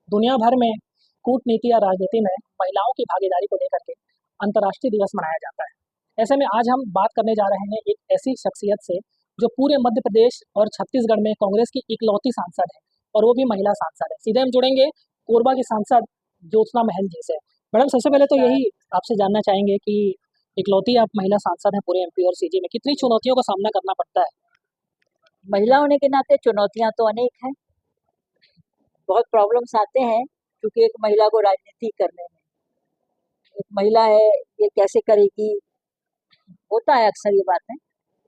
दुनिया भर में कूटनीति या राजनीति में महिलाओं की भागीदारी को लेकर के अंतर्राष्ट्रीय दिवस मनाया जाता है। ऐसे में आज हम बात करने जा रहे हैं एक ऐसी शख्सियत से जो पूरे मध्य प्रदेश और छत्तीसगढ़ में कांग्रेस की इकलौती सांसद है और वो भी महिला सांसद है। सीधे हम जुड़ेंगे कोरबा की सांसद ज्योत्सना महल जी से। मैडम, सबसे पहले तो यही आपसे जानना चाहेंगे कि इकलौती आप महिला सांसद हैं पूरे एमपी और सीजी में, कितनी चुनौतियों का सामना करना पड़ता है? महिला होने के नाते चुनौतियां तो अनेक हैं। बहुत प्रॉब्लम्स आते हैं क्योंकि एक महिला को राजनीति करने में, एक महिला है ये कैसे करेगी, होता है अक्सर ये बातें।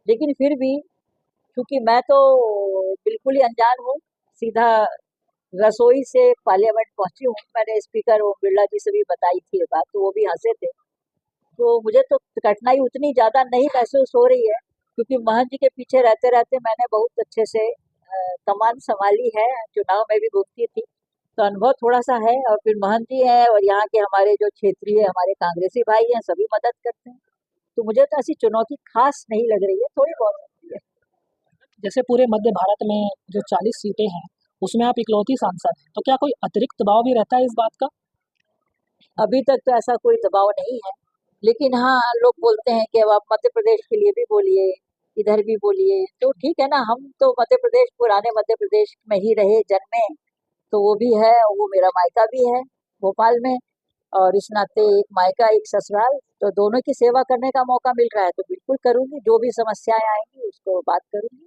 लेकिन फिर भी क्योंकि मैं तो बिल्कुल ही अनजान हूँ, सीधा रसोई से पार्लियामेंट पहुंची हूँ। मैंने स्पीकर ओम बिरला जी से भी बताई थी ये बात, तो वो भी हंसे थे। तो मुझे तो कठिनाई उतनी ज्यादा नहीं महसूस हो रही है क्योंकि महंत जी के पीछे रहते रहते मैंने बहुत अच्छे से कमान संभाली है। चुनाव में भी घूमती थी तो अनुभव थोड़ा सा है, और फिर महंत जी है और यहाँ के हमारे जो क्षेत्रीय हमारे कांग्रेसी भाई हैं सभी मदद करते हैं। तो मुझे तो ऐसी चुनौती खास नहीं लग रही है, थोड़ी बहुत होती है। जैसे पूरे मध्य भारत में जो 40 सीटें हैं उसमें आप इकलौती सांसद हैं, तो क्या कोई अतिरिक्त दबाव भी रहता है इस बात का? अभी तक तो ऐसा कोई दबाव नहीं है, लेकिन हाँ लोग बोलते हैं कि अब आप मध्य प्रदेश के लिए भी बोलिए, इधर भी बोलिए। तो ठीक है ना, हम तो मध्य प्रदेश, पुराने मध्य प्रदेश में ही रहे जन्मे, तो वो भी है और वो मेरा मायका भी है भोपाल में। और इस नाते एक मायका एक ससुराल, तो दोनों की सेवा करने का मौका मिल रहा है तो बिल्कुल करूंगी। जो भी समस्याएं आएंगी उसको बात करूंगी।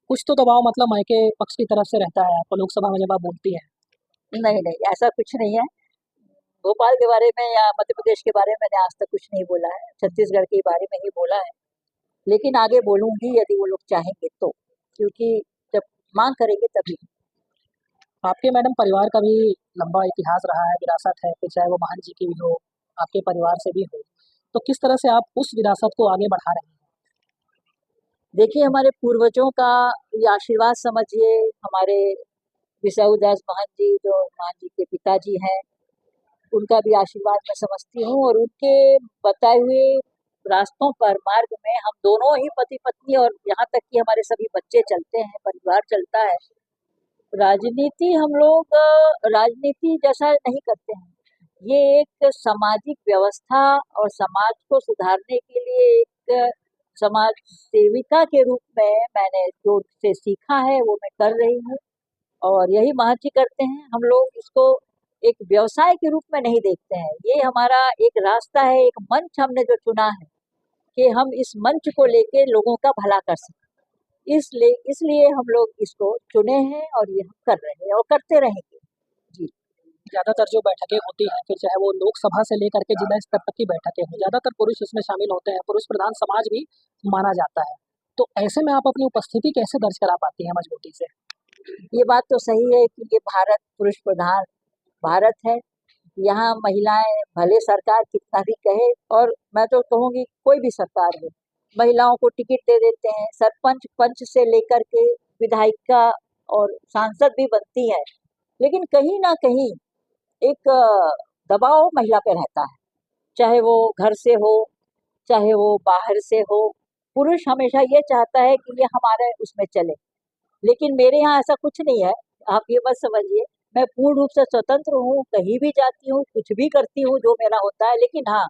कुछ तो दबाव मतलब मायके पक्ष की तरफ से रहता है आपको लोकसभा में जब आप बोलती हैं? नहीं नहीं, ऐसा कुछ नहीं है। भोपाल के बारे में या मध्य प्रदेश के बारे में मैंने आज तक कुछ नहीं बोला है, छत्तीसगढ़ के बारे में ही बोला है। लेकिन आगे बोलूंगी यदि वो लोग चाहेंगे तो, क्योंकि जब मांग करेंगे तभी। आपके मैडम परिवार का भी लंबा इतिहास रहा है, विरासत है, फिर चाहे वो महान जी की भी हो, आपके परिवार से भी हो, तो किस तरह से आप उस विरासत को आगे बढ़ा रहे हैं? देखिए, हमारे पूर्वजों का ये आशीर्वाद समझिए। हमारे विसाऊ दास महंत जी जो महंत जी के पिताजी हैं, उनका भी आशीर्वाद मैं समझती हूँ। और उनके बताए हुए रास्तों पर, मार्ग में हम दोनों ही पति पत्नी और यहाँ तक कि हमारे सभी बच्चे चलते हैं, परिवार चलता है। राजनीति हम लोग राजनीति जैसा नहीं करते हैं। ये एक सामाजिक व्यवस्था और समाज को सुधारने के लिए एक समाज सेविका के रूप में मैंने जो से सीखा है वो मैं कर रही हूँ। और यही महर्षि जी करते हैं। हम लोग इसको एक व्यवसाय के रूप में नहीं देखते हैं, ये हमारा एक रास्ता है, एक मंच हमने जो चुना है कि हम इस मंच को लेके लोगों का भला कर सकें। इसलिए हम लोग इसको चुने हैं और ये हम कर रहे हैं और करते रहेंगे। जी। ज़्यादातर जो बैठकें होती हैं, फिर चाहे वो लोकसभा से लेकर के जिला स्तर तक की बैठकें हों, ज़्यादातर पुरुष इसमें शामिल होते हैं, पुरुष प्रधान समाज भी माना जाता है। तो ऐसे में आप अपनी उपस्थिति कैसे दर्ज करा पाती हैं मजबूती से? ये बात तो सही है कि ये भारत पुरुष प्रधान भारत है। यहाँ महिलाएं भले सरकार कितना भी कहे, और मैं तो कहूँगी कोई भी सरकार हो, महिलाओं को टिकट दे देते हैं, सरपंच पंच से लेकर के विधायिका और सांसद भी बनती है। लेकिन कहीं ना कहीं एक दबाव महिला पे रहता है, चाहे वो घर से हो चाहे वो बाहर से हो। पुरुष हमेशा ये चाहता है कि ये हमारे उसमें चले, लेकिन मेरे यहाँ ऐसा कुछ नहीं है। आप ये मत समझिए, मैं पूर्ण रूप से स्वतंत्र हूँ, कहीं भी जाती हूँ, कुछ भी करती हूँ जो मेरा होता है। लेकिन हाँ,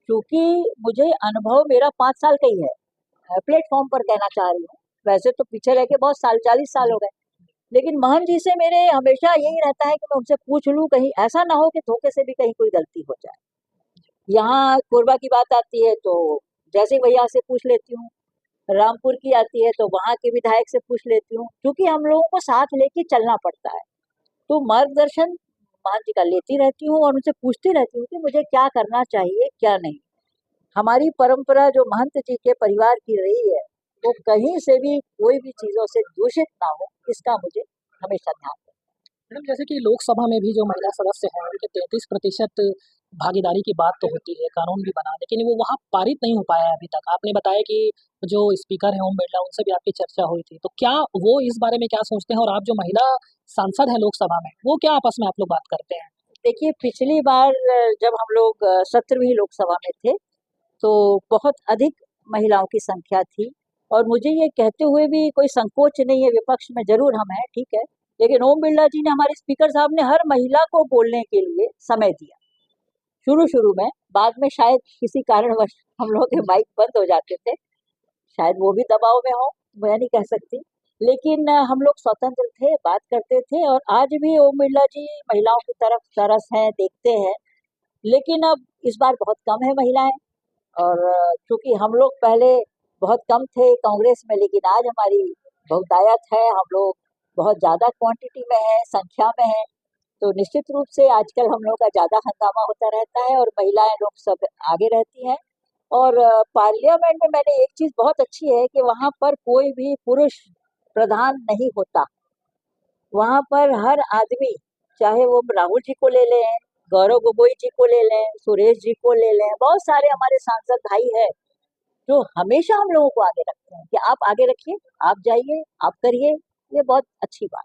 क्योंकि मुझे अनुभव मेरा 5 साल का ही है, प्लेटफॉर्म पर कहना चाह रही हूँ। वैसे तो पीछे रह के बहुत साल, 40 साल हो गए। लेकिन मोहन जी से मेरे हमेशा यही रहता है कि मैं उनसे पूछ लूं, कहीं ऐसा ना हो कि धोखे से भी कहीं कोई गलती हो जाए। यहाँ कोरबा की बात आती है तो जैसे भैया से पूछ लेती हूँ, रामपुर की आती है तो वहां के विधायक से पूछ लेती हूँ, क्योंकि हम लोगों को साथ लेके चलना पड़ता है। तो मार्गदर्शन मान जी का लेती रहती हूँ और उनसे पूछती रहती हूँ कि मुझे क्या करना चाहिए क्या नहीं। हमारी परंपरा जो महंत जी के परिवार की रही है, वो कहीं से भी कोई भी चीजों से दूषित ना हो, इसका मुझे हमेशा ध्यान रखना मैडम, जैसे कि लोकसभा में भी जो महिला सदस्य हैं उनके 33% भागीदारी की बात तो होती है, कानून भी बना, लेकिन वो वहाँ पारित नहीं हो पाया है अभी तक। आपने बताया कि जो स्पीकर हैं ओम बिरला, उनसे भी आपकी चर्चा हुई थी, तो क्या वो इस बारे में क्या सोचते हैं और आप जो महिला सांसद हैं लोकसभा में, वो क्या आपस में आप लोग बात करते हैं? है। देखिए, पिछली बार जब हम लोग 17वीं लोकसभा में थे तो बहुत अधिक महिलाओं की संख्या थी। और मुझे ये कहते हुए भी कोई संकोच नहीं है, विपक्ष में जरूर हम हैं, ठीक है, लेकिन ओम बिरला जी ने, हमारे स्पीकर साहब ने, हर महिला को बोलने के लिए समय दिया शुरू शुरू में। बाद में शायद किसी कारणवश हम लोगों के माइक बंद हो जाते थे, शायद वो भी दबाव में हो, मैं नहीं कह सकती। लेकिन हम लोग स्वतंत्र थे, बात करते थे, और आज भी ओम बिरला जी महिलाओं की तरफ तरस हैं, देखते हैं। लेकिन अब इस बार बहुत कम है महिलाएं, और चूंकि हम लोग पहले बहुत कम थे कांग्रेस में, लेकिन आज हमारी बहुतायत है, हम लोग बहुत ज्यादा क्वांटिटी में है, संख्या में है, तो निश्चित रूप से आजकल हम लोग का ज्यादा हंगामा होता रहता है और महिलाएं लोग सब आगे रहती हैं। और पार्लियामेंट में मैंने एक चीज बहुत अच्छी है कि वहां पर कोई भी पुरुष प्रधान नहीं होता। वहां पर हर आदमी, चाहे वो राहुल जी को ले लें, गौरव गोगोई जी को ले लें, सुरेश जी को ले लें, बहुत सारे हमारे सांसद भाई है जो हमेशा हम लोगों को आगे रखते हैं कि आप आगे रखिए, आप जाइए, आप करिए। ये बहुत अच्छी बात।